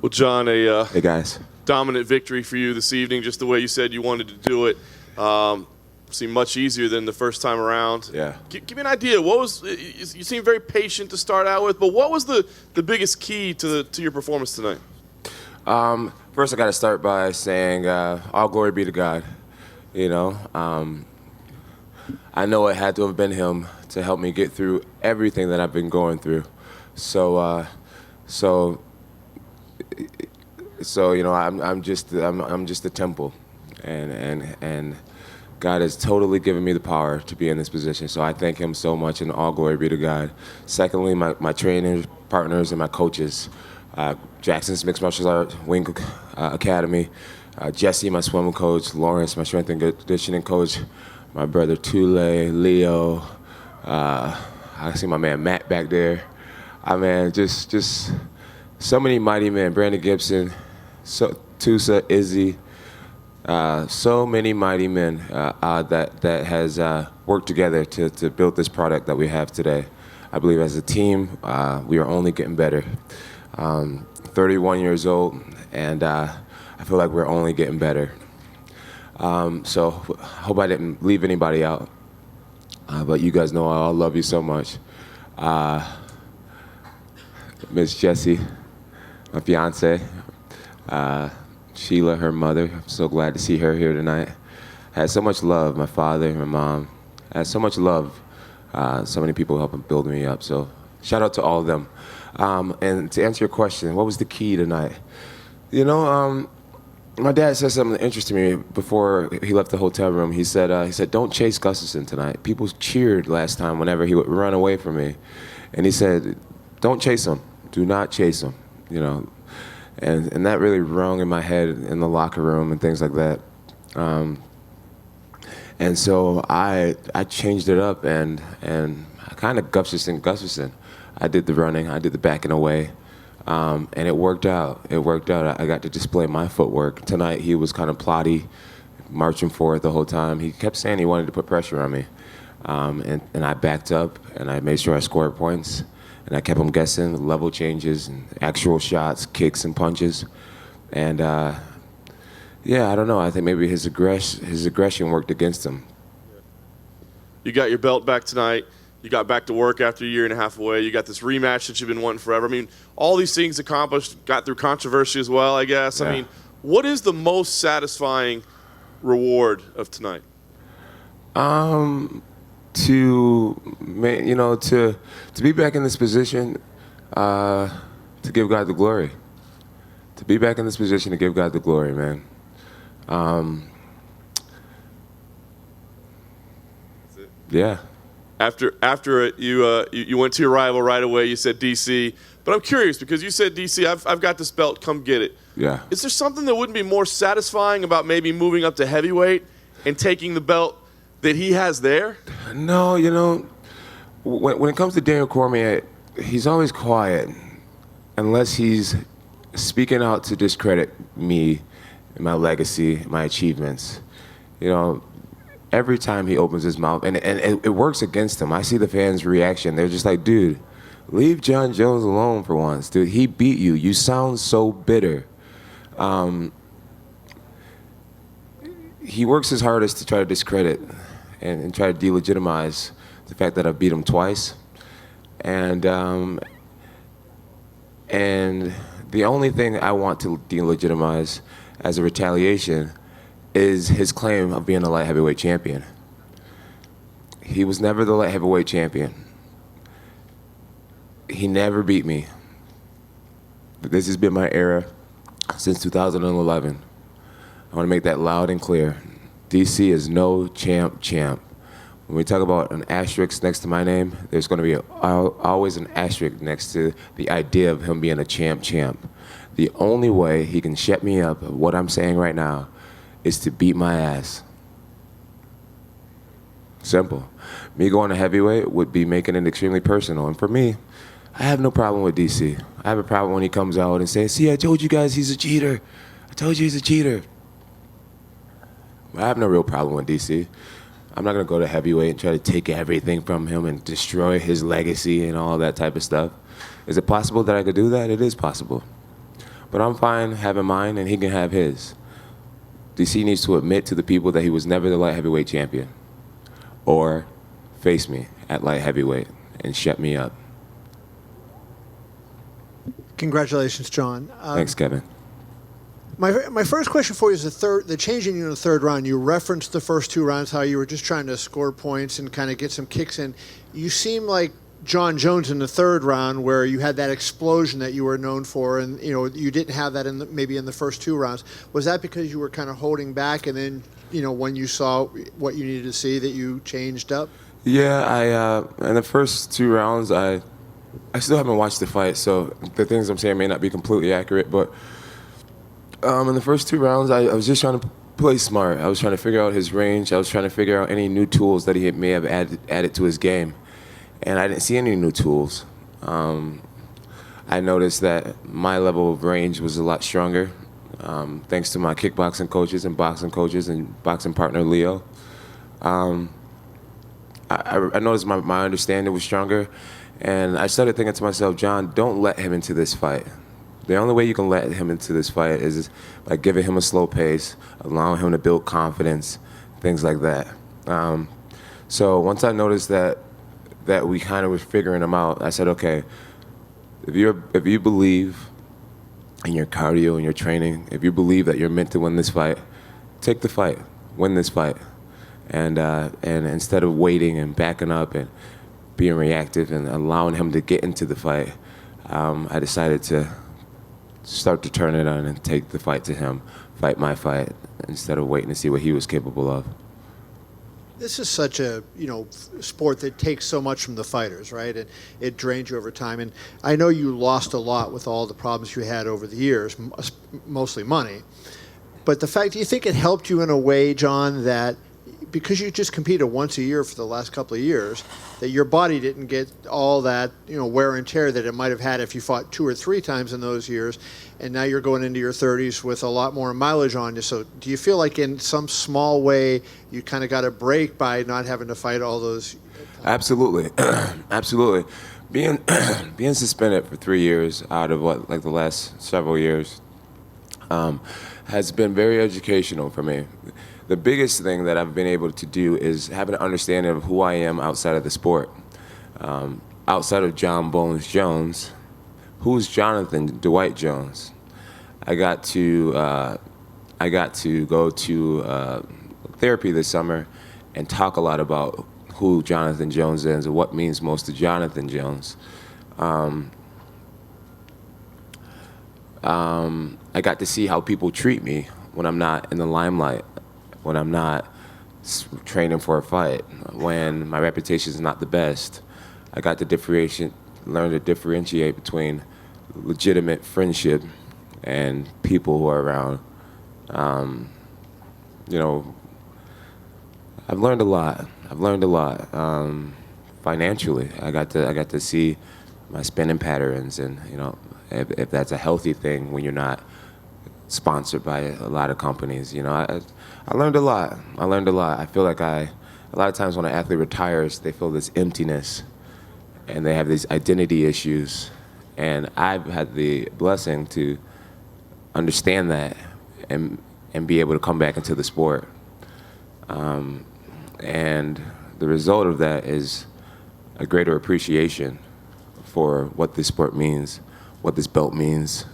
Well, Jon, Hey guys. dominant victory for you this evening, just the way you said you wanted to do it. Seemed much easier than the first time around. Yeah. Give me an idea. What was you seem very patient to start out with, but what was the biggest key to your performance tonight? First, I got to start by saying all glory be to God. You know, I know it had to have been Him to help me get through everything that I've been going through. So you know, I'm just a temple, and God has totally given me the power to be in this position. So I thank Him so much, and all glory be to God. Secondly, my trainers, partners, and my coaches. Jackson's Mixed Martial Arts Wing Academy, Jesse, my swimming coach, Lawrence, my strength and conditioning coach, my brother Tule, Leo. I see my man Matt back there. I mean, just so many mighty men. Brandon Gibson, Tusa, Izzy. So many mighty men that has worked together to build this product that we have today. I believe as a team, we are only getting better. 31 years old, and I feel like we're only getting better. So hope I didn't leave anybody out. But you guys know I all love you so much. Miss Jessie, my fiance, Sheila, her mother. I'm so glad to see her here tonight. I had so much love, my father, my mom. I had so much love. So many people helping build me up. So shout out to all of them. And to answer your question, what was the key tonight? You know, my dad said something that interested me before he left the hotel room. He said, don't chase Gustafsson tonight. People cheered last time whenever he would run away from me. And he said, don't chase him. Do not chase him, you know. And that really rung in my head in the locker room and things like that. And so I changed it up and I kind of Gustafsson. I did the running, I did the backing away, and it worked out. It worked out. I got to display my footwork. Tonight he was kind of plotty, marching forward the whole time. He kept saying he wanted to put pressure on me, and I backed up and I made sure I scored points. And I kept him guessing with level changes and actual shots, kicks and punches. And yeah, I don't know. I think maybe his aggression worked against him. You got your belt back tonight. You got back to work after a year and a half away. You got this rematch that you've been wanting forever. I mean, all these things accomplished, got through controversy as well, I guess. Yeah. I mean, what is the most satisfying reward of tonight? To be back in this position, to give God the glory. To be back in this position to give God the glory, man. That's it. Yeah. After it, you went to your rival right away. You said DC, but I'm curious because you said DC. I've got this belt. Come get it. Yeah. Is there something that wouldn't be more satisfying about maybe moving up to heavyweight and taking the belt that he has there? No, you know, when it comes to Daniel Cormier, he's always quiet unless he's speaking out to discredit me and my legacy, my achievements. You know, every time he opens his mouth, and it works against him. I see the fans' reaction. They're just like, dude, leave Jon Jones alone for once. Dude, he beat you. You sound so bitter. He works his hardest to try to discredit and try to delegitimize the fact that I beat him twice. And the only thing I want to delegitimize as a retaliation is his claim of being a light heavyweight champion. He was never the light heavyweight champion. He never beat me. This has been my era since 2011. I want to make that loud and clear. DC is no champ. When we talk about an asterisk next to my name, there's going to be always an asterisk next to the idea of him being a champ. The only way he can shut me up of what I'm saying right now is to beat my ass. Simple. Me going to heavyweight would be making it extremely personal. And for me, I have no problem with DC. I have a problem when he comes out and says, see, I told you guys he's a cheater. I told you he's a cheater. I have no real problem with DC. I'm not going to go to heavyweight and try to take everything from him and destroy his legacy and all that type of stuff. Is it possible that I could do that? It is possible. But I'm fine having mine, and he can have his. DC needs to admit to the people that he was never the light heavyweight champion, or face me at light heavyweight and shut me up. Congratulations, Jon. Thanks, Kevin. My first question for you is the changing in the third round. You referenced the first 2 rounds, how you were just trying to score points and kind of get some kicks in. You seem like Jon Jones in the third round, where you had that explosion that you were known for, and you didn't have that maybe in the first 2 rounds. Was that because you were kind of holding back, and then when you saw what you needed to see, that you changed up? Yeah, I in the first 2 rounds, I still haven't watched the fight, so the things I'm saying may not be completely accurate. But in the first 2 rounds, I was just trying to play smart. I was trying to figure out his range. I was trying to figure out any new tools that he may have added to his game. And I didn't see any new tools. I noticed that my level of range was a lot stronger, thanks to my kickboxing coaches and boxing coaches and boxing partner Leo. I noticed my understanding was stronger, and I started thinking to myself, Jon, don't let him into this fight. The only way you can let him into this fight is by giving him a slow pace, allowing him to build confidence, things like that. So once I noticed that we kind of was figuring him out, I said, okay, if you believe in your cardio and your training, if you believe that you're meant to win this fight, take the fight, win this fight. And instead of waiting and backing up and being reactive and allowing him to get into the fight, I decided to start to turn it on and take the fight to him, fight my fight, instead of waiting to see what he was capable of. This is such a sport that takes so much from the fighters, right? And it drains you over time. And I know you lost a lot with all the problems you had over the years, mostly money. But the fact, do you think it helped you in a way, Jon, that because you just competed once a year for the last couple of years, that your body didn't get all that wear and tear that it might have had if you fought 2 or 3 times in those years, and now you're going into your 30s with a lot more mileage on you? So do you feel like in some small way you kind of got a break by not having to fight all those times? Absolutely. Absolutely. Being suspended for 3 years out of the last several years has been very educational for me. The biggest thing that I've been able to do is have an understanding of who I am outside of the sport. Outside of Jon Bones Jones, who's Jonathan Dwight Jones? I got to go to therapy this summer and talk a lot about who Jonathan Jones is and what means most to Jonathan Jones. I got to see how people treat me when I'm not in the limelight, when I'm not training for a fight, when my reputation is not the best. I got to learn to differentiate between legitimate friendship and people who are around. I've learned a lot. Financially, I got to see my spending patterns, and if that's a healthy thing when you're not sponsored by a lot of companies. I learned a lot. I feel like a lot of times when an athlete retires, they feel this emptiness and they have these identity issues. And I've had the blessing to understand that and be able to come back into the sport. And the result of that is a greater appreciation for what this sport means, what this belt means,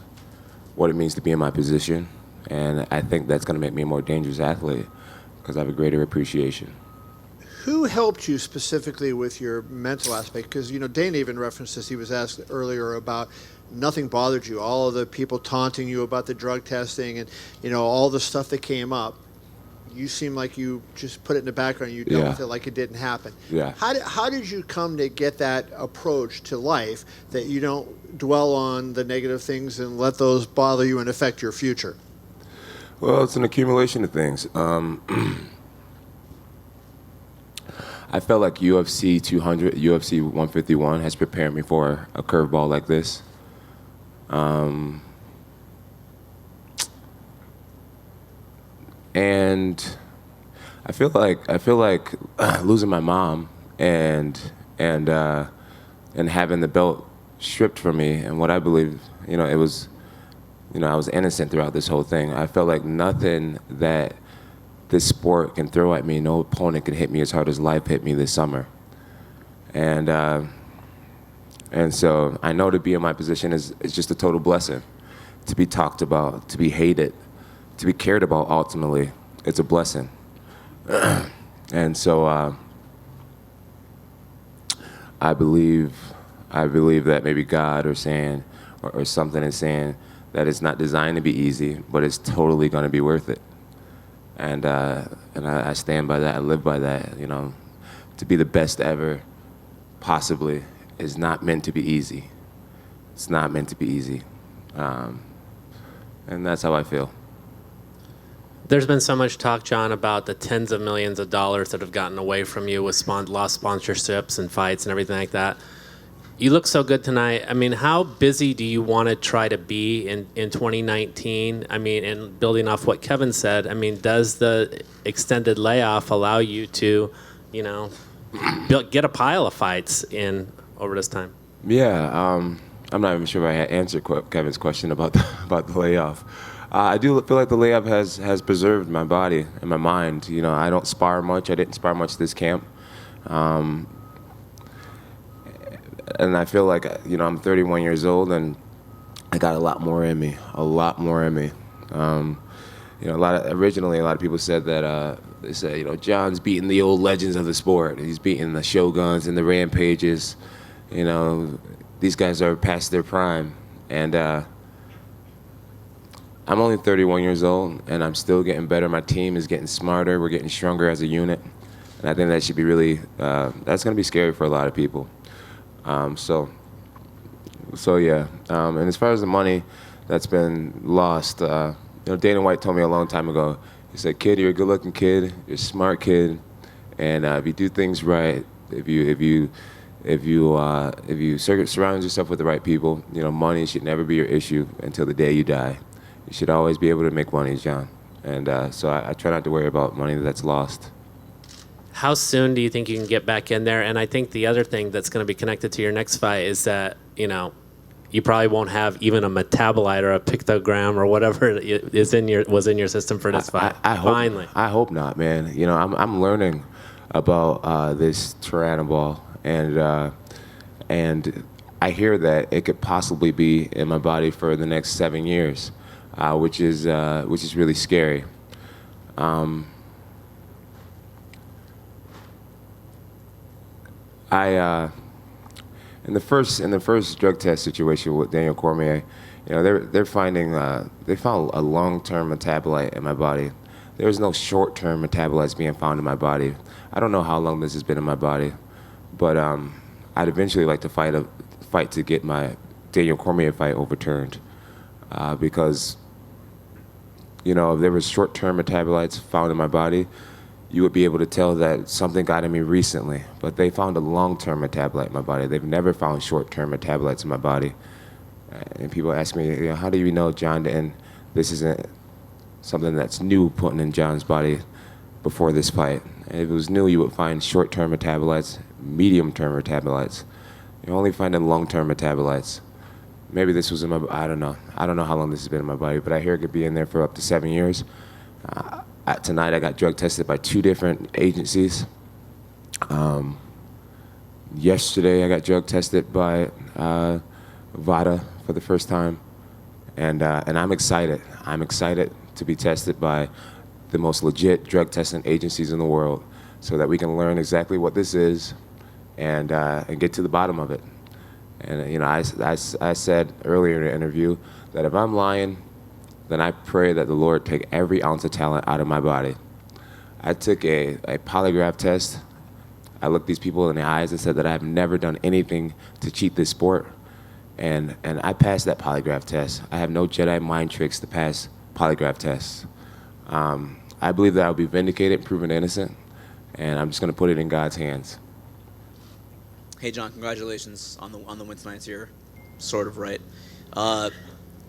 what it means to be in my position. And I think that's going to make me a more dangerous athlete because I have a greater appreciation. Who helped you specifically with your mental aspect? Because, Dana even referenced this. He was asked earlier about nothing bothered you, all of the people taunting you about the drug testing and, all the stuff that came up. You seem like you just put it in the background. You dealt with it like it didn't happen. Yeah. How did you come to get that approach to life that you don't dwell on the negative things and let those bother you and affect your future? Well, it's an accumulation of things. I felt like UFC 200, UFC 151 has prepared me for a curveball like this. And I feel like losing my mom and having the belt stripped from me, and what I believe, it was I was innocent throughout this whole thing. I felt like nothing that this sport can throw at me, no opponent can hit me as hard as life hit me this summer. And so I know to be in my position is just a total blessing. To be talked about, to be hated, to be cared about ultimately, it's a blessing. And so I believe that maybe God or something is saying that it's not designed to be easy, but it's totally going to be worth it. And I stand by that. I live by that. To be the best ever, possibly, is not meant to be easy. It's not meant to be easy. And that's how I feel. There's been so much talk, Jon, about the tens of millions of dollars that have gotten away from you with lost sponsorships and fights and everything like that. You look so good tonight. I mean, how busy do you want to try to be in 2019? I mean, and building off what Kevin said, I mean, does the extended layoff allow you to, get a pile of fights in over this time? Yeah, I'm not even sure if I answered Kevin's question about the layoff. I do feel like the layoff has preserved my body and my mind. I don't spar much. I didn't spar much this camp. And I feel like, I'm 31 years old and I got a lot more in me. Originally a lot of people said that, they said, Jon's beating the old legends of the sport. He's beating the Shoguns and the Rampages. These guys are past their prime. And I'm only 31 years old and I'm still getting better. My team is getting smarter. We're getting stronger as a unit. And I think that should be really, that's going to be scary for a lot of people. So yeah. And as far as the money that's been lost, Dana White told me a long time ago. He said, "Kid, you're a good-looking kid. You're a smart kid, and if you do things right, if you surround yourself with the right people, money should never be your issue until the day you die. You should always be able to make money, Jon. And so I try not to worry about money that's lost." How soon do you think you can get back in there? And I think the other thing that's going to be connected to your next fight is that, you probably won't have even a metabolite or a pictogram or whatever was in your system for this fight. Finally. I hope not, man. I'm learning about this Tyrannobol, and I hear that it could possibly be in my body for the next 7 years, which is really scary. In the first drug test situation with Daniel Cormier, they found a long-term metabolite in my body. There's no short-term metabolites being found in my body. I don't know how long this has been in my body, but I'd eventually like to fight to get my Daniel Cormier fight overturned, because if there was short-term metabolites found in my body, you would be able to tell that something got in me recently. But they found a long-term metabolite in my body. They've never found short-term metabolites in my body. And people ask me, how do you know, Jon, and this isn't something that's new putting in Jon's body before this fight? And if it was new, you would find short-term metabolites, medium-term metabolites. You're only finding long-term metabolites. Maybe this was in my, I don't know. I don't know how long this has been in my body, but I hear it could be in there for up to 7 years. Tonight I got drug tested by 2 different agencies. Yesterday I got drug tested by VADA for the first time, and I'm excited. I'm excited to be tested by the most legit drug testing agencies in the world, so that we can learn exactly what this is, and get to the bottom of it. And I said earlier in the interview that if I'm lying, then I pray that the Lord take every ounce of talent out of my body. I took a polygraph test. I looked these people in the eyes and said that I have never done anything to cheat this sport. And I passed that polygraph test. I have no Jedi mind tricks to pass polygraph tests. I believe that I'll be vindicated, proven innocent, and I'm just going to put it in God's hands. Hey, Jon, congratulations on the win tonight. You're sort of right.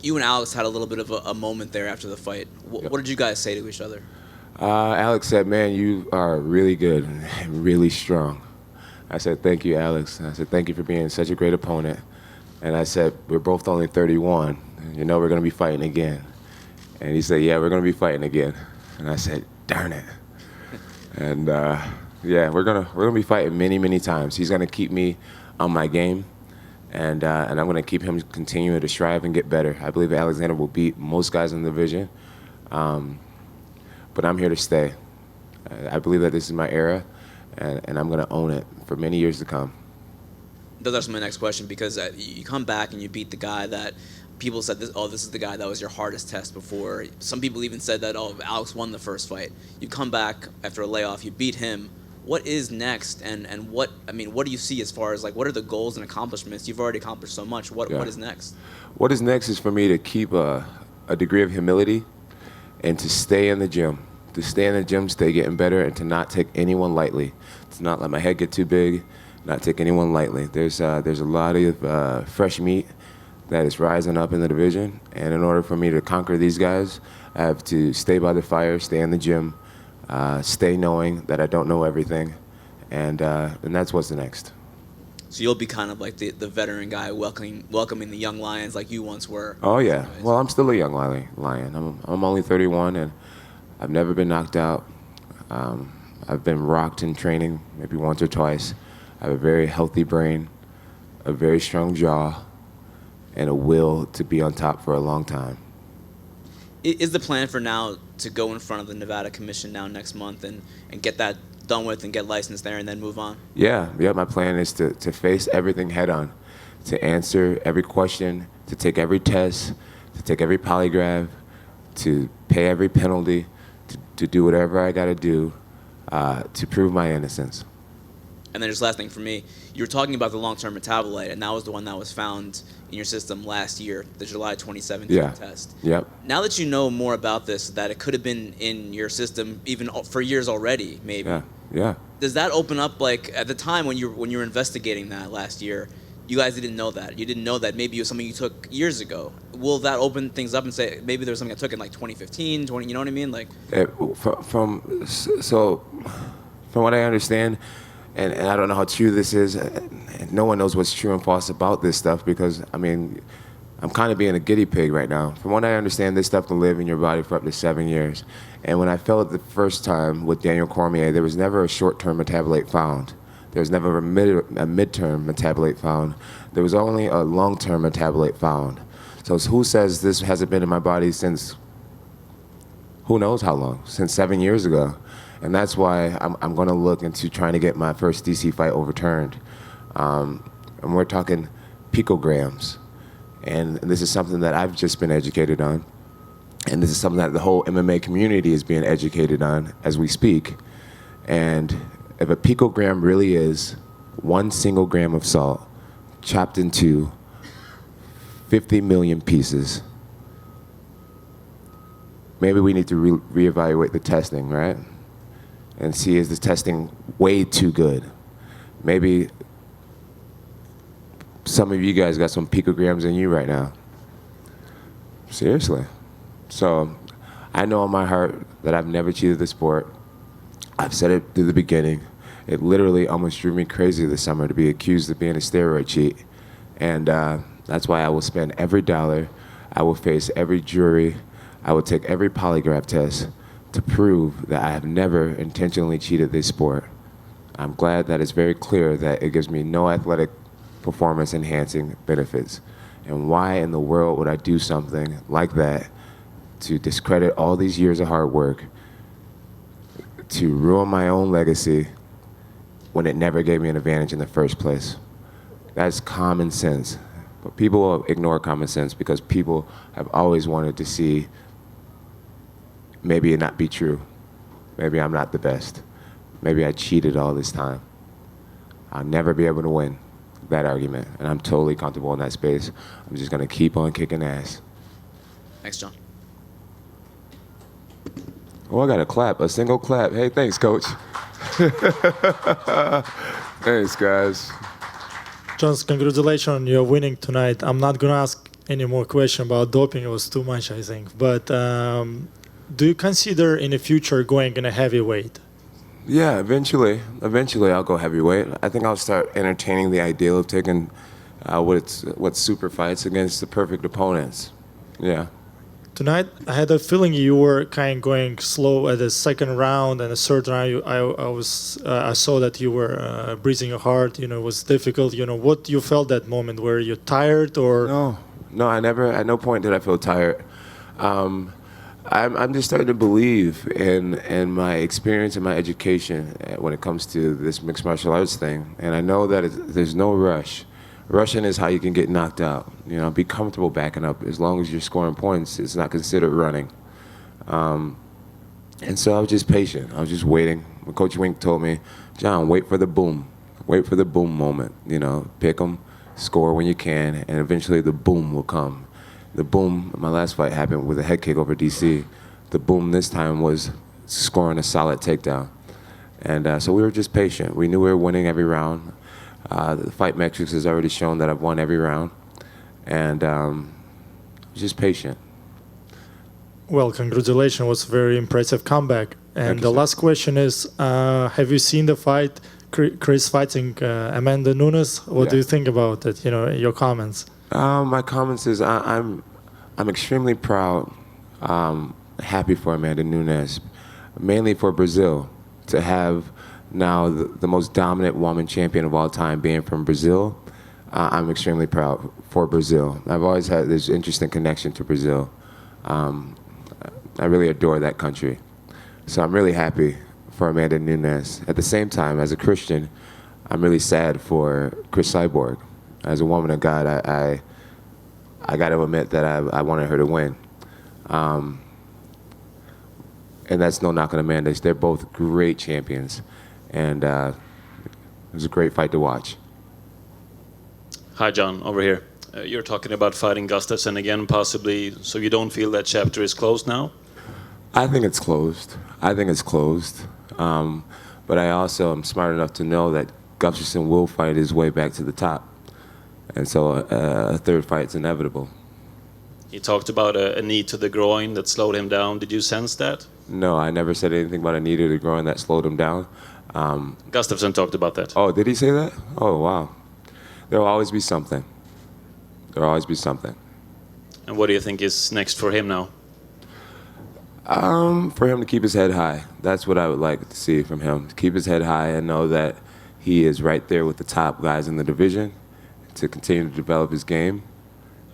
You and Alex had a little bit of a moment there after the fight. What did you guys say to each other? Alex said, "Man, you are really good and really strong." I said, "Thank you, Alex." I said, "Thank you for being such a great opponent." And I said, "We're both only 31, you know we're going to be fighting again. And he said, yeah, we're going to be fighting again. And I said, darn it. And yeah, we're gonna be fighting many, many times. He's gonna keep me on my game, and I'm gonna keep him continuing to strive and get better. I believe Alexander will beat most guys in the division, but I'm here to stay. I believe that this is my era, and I'm gonna own it for many years to come. That's my next question, because you come back and you beat the guy that people said, this is the guy that was your hardest test before. Some people even said that, Alex won the first fight. You come back after a layoff, you beat him. What is next, and what do you see as far as, like, what are the goals and accomplishments? You've already accomplished so much. What is next? What is next is for me to keep a degree of humility and to stay in the gym. To stay in the gym, stay getting better, and to not take anyone lightly. To not let my head get too big, not take anyone lightly. There's a lot of fresh meat that is rising up in the division, and in order for me to conquer these guys, I have to stay by the fire, stay in the gym, stay knowing that I don't know everything, and that's what's next. So you'll be kind of like the veteran guy welcoming the young lions like you once were. Oh yeah, well, I'm still a young lion. I'm only 31, and I've never been knocked out. I've been rocked in training maybe once or twice. I have a very healthy brain, a very strong jaw, and a will to be on top for a long time. Is the plan for now to go in front of the Nevada Commission now next month and get that done with and get licensed there and then move on? Yeah, my plan is to face everything head on, to answer every question, to take every test, to take every polygraph, to pay every penalty, to do whatever I got to do to prove my innocence. And then just last thing for me, you were talking about the long-term metabolite, and that was the one that was found in your system last year, the July 2017 test. Yep. Now that you know more about this, that it could have been in your system even for years already, maybe. Yeah. Does that open up, like, at the time when you were investigating that last year, you guys didn't know that. You didn't know that maybe it was something you took years ago. Will that open things up and say maybe there was something I took in like 2015, 20, you know what I mean? Like, from what I understand, and I don't know how true this is, and no one knows what's true and false about this stuff, because, I mean, I'm kind of being a guinea pig right now. From what I understand, this stuff can live in your body for up to 7 years. And when I felt it the first time with Daniel Cormier, there was never a short-term metabolite found. There was never a mid-term metabolite found. There was only a long-term metabolite found. So who says this hasn't been in my body since who knows how long, since 7 years ago? And that's why I'm going to look into trying to get my first DC fight overturned. And we're talking picograms. And this is something that I've just been educated on. And this is something that the whole MMA community is being educated on as we speak. And if a picogram really is 1 single gram of salt chopped into 50 million pieces, maybe we need to reevaluate the testing, right? And see, is the testing way too good? Maybe some of you guys got some picograms in you right now. Seriously. So I know in my heart that I've never cheated the sport. I've said it through the beginning. It literally almost drove me crazy this summer to be accused of being a steroid cheat. And that's why I will spend every dollar. I will face every jury. I will take every polygraph test to prove that I have never intentionally cheated this sport. I'm glad that it's very clear that it gives me no athletic performance enhancing benefits. And why in the world would I do something like that to discredit all these years of hard work, to ruin my own legacy when it never gave me an advantage in the first place? That's common sense. But people will ignore common sense because people have always wanted to see maybe it not be true. Maybe I'm not the best. Maybe I cheated all this time. I'll never be able to win that argument, and I'm totally comfortable in that space. I'm just gonna keep on kicking ass. Thanks, Jon. Oh, I got a clap, a single clap. Hey, thanks, coach. Thanks, guys. Jon, congratulations on your winning tonight. I'm not gonna ask any more questions about doping. It was too much, I think. But do you consider in the future going in a heavyweight? Yeah, eventually I'll go heavyweight. I think I'll start entertaining the idea of taking what's super fights against the perfect opponents. Yeah. Tonight, I had a feeling you were kind of going slow at the second round, and the third round, I saw that you were breathing hard. You know, it was difficult. You know, what you felt that moment? Were you tired or? No, I never. At no point did I feel tired. I'm just starting to believe in my experience and my education when it comes to this mixed martial arts thing, and I know that there's no rush. Rushing is how you can get knocked out. You know, be comfortable backing up. As long as you're scoring points, it's not considered running. And so I was just patient. I was just waiting. When Coach Wink told me, Jon, wait for the boom. Wait for the boom moment. You know, pick them, score when you can, and eventually the boom will come. The boom, my last fight happened with a head kick over DC. The boom this time was scoring a solid takedown. And so we were just patient. We knew we were winning every round. The fight metrics has already shown that I've won every round, and just patient. Well, congratulations! It was a very impressive comeback. And the last question is: have you seen the fight, Chris fighting Amanda Nunes? What do you think about it? You know, your comments. My comments is I'm extremely proud, happy for Amanda Nunes, mainly for Brazil to have. Now, the most dominant woman champion of all time being from Brazil, I'm extremely proud for Brazil. I've always had this interesting connection to Brazil. I really adore that country. So I'm really happy for Amanda Nunes. At the same time, as a Christian, I'm really sad for Chris Cyborg. As a woman of God, I got to admit that I wanted her to win. And that's no knock on Amanda. They're both great champions. And it was a great fight to watch. Hi, Jon, over here. You're talking about fighting Gustafsson again, possibly, so you don't feel that chapter is closed now? I think it's closed. But I also am smart enough to know that Gustafsson will fight his way back to the top. And so a third fight's inevitable. He talked about a knee to the groin that slowed him down. Did you sense that? No, I never said anything about a knee to the groin that slowed him down. Gustafsson talked about that. Oh, did he say that? Oh, wow. There'll always be something. And what do you think is next for him now? For him to keep his head high. That's what I would like to see from him. To keep his head high and know that he is right there with the top guys in the division to continue to develop his game.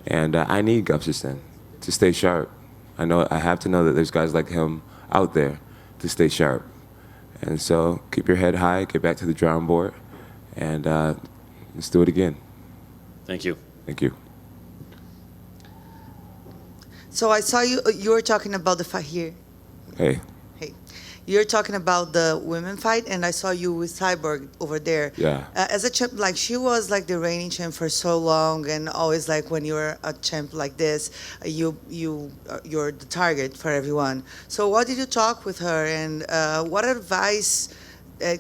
And I need Gustafsson to stay sharp. I have to know that there's guys like him out there to stay sharp. And so keep your head high, get back to the drawing board, and let's do it again. Thank you. Thank you. So I saw you were talking about the fight here. Hey. You're talking about the women fight, and I saw you with Cyborg over there. Yeah. As a champ, like she was like the reigning champ for so long, and always like when you're a champ like this, you're the target for everyone. So what did you talk with her, and what advice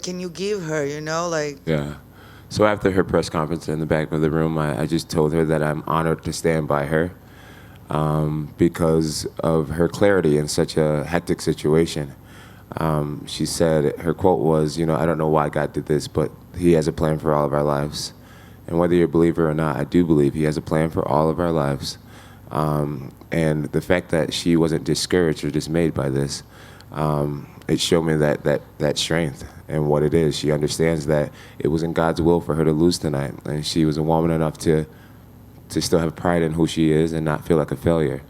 can you give her? You know, like. Yeah. So after her press conference in the back of the room, I just told her that I'm honored to stand by her because of her clarity in such a hectic situation. She said, her quote was, I don't know why God did this, but he has a plan for all of our lives. And whether you're a believer or not, I do believe he has a plan for all of our lives. And the fact that she wasn't discouraged or dismayed by this, it showed me that strength and what it is. She understands that it was in God's will for her to lose tonight. And she was a woman enough to still have pride in who she is and not feel like a failure.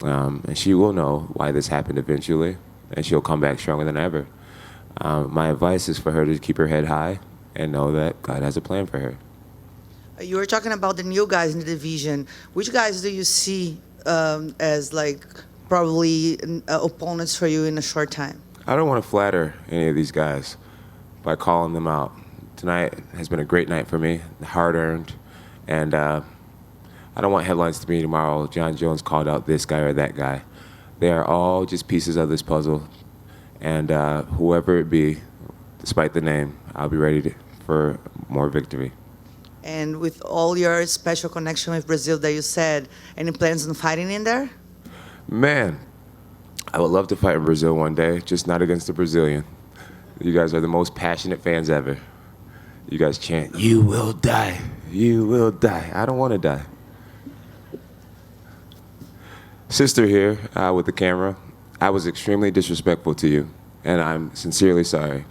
And she will know why this happened eventually. And she'll come back stronger than ever. My advice is for her to keep her head high and know that God has a plan for her. You were talking about the new guys in the division. Which guys do you see as like probably opponents for you in a short time? I don't want to flatter any of these guys by calling them out. Tonight has been a great night for me, hard-earned, and I don't want headlines to be tomorrow, Jon Jones called out this guy or that guy. They are all just pieces of this puzzle, and whoever it be, despite the name, I'll be ready for more victory. And with all your special connection with Brazil that you said, any plans on fighting in there? Man, I would love to fight in Brazil one day, just not against a Brazilian. You guys are the most passionate fans ever. You guys chant, "You will die, you will die." I don't want to die. sister here with the camera, I was extremely disrespectful to you, and I'm sincerely sorry.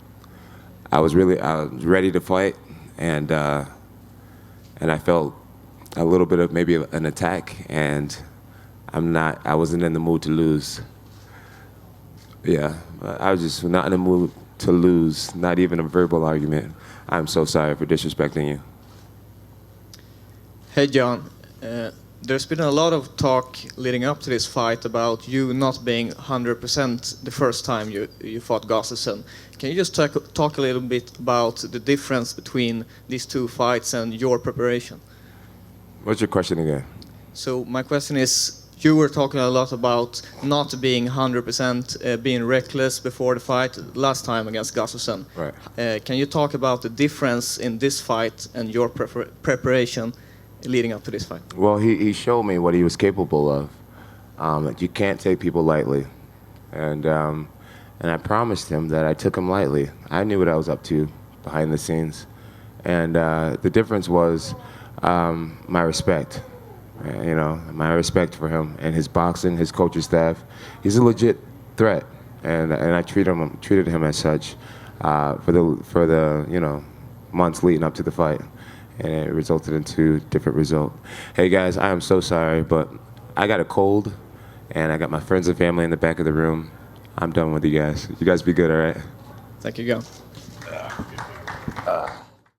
I was ready to fight, and I felt a little bit of maybe an attack, and I wasn't in the mood to lose. Yeah, I was just not in the mood to lose, not even a verbal argument. I'm so sorry for disrespecting you. Hey, Jon. There's been a lot of talk leading up to this fight about you not being 100% the first time you fought Gustafsson. Can you just talk a little bit about the difference between these two fights and your preparation? What's your question again? So my question is, you were talking a lot about not being 100%, being reckless before the fight last time against Gustafsson. Right. Can you talk about the difference in this fight and your preparation leading up to this fight? Well, he showed me what he was capable of. That you can't take people lightly, and I promised him that I took him lightly. I knew what I was up to behind the scenes, and the difference was my respect. My respect for him and his boxing, his coaching staff. He's a legit threat, and I treated him as such for the months leading up to the fight. And it resulted in 2 different results. Hey guys, I am so sorry, but I got a cold, and I got my friends and family in the back of the room. I'm done with you guys. You guys be good, all right? Thank you, Jon.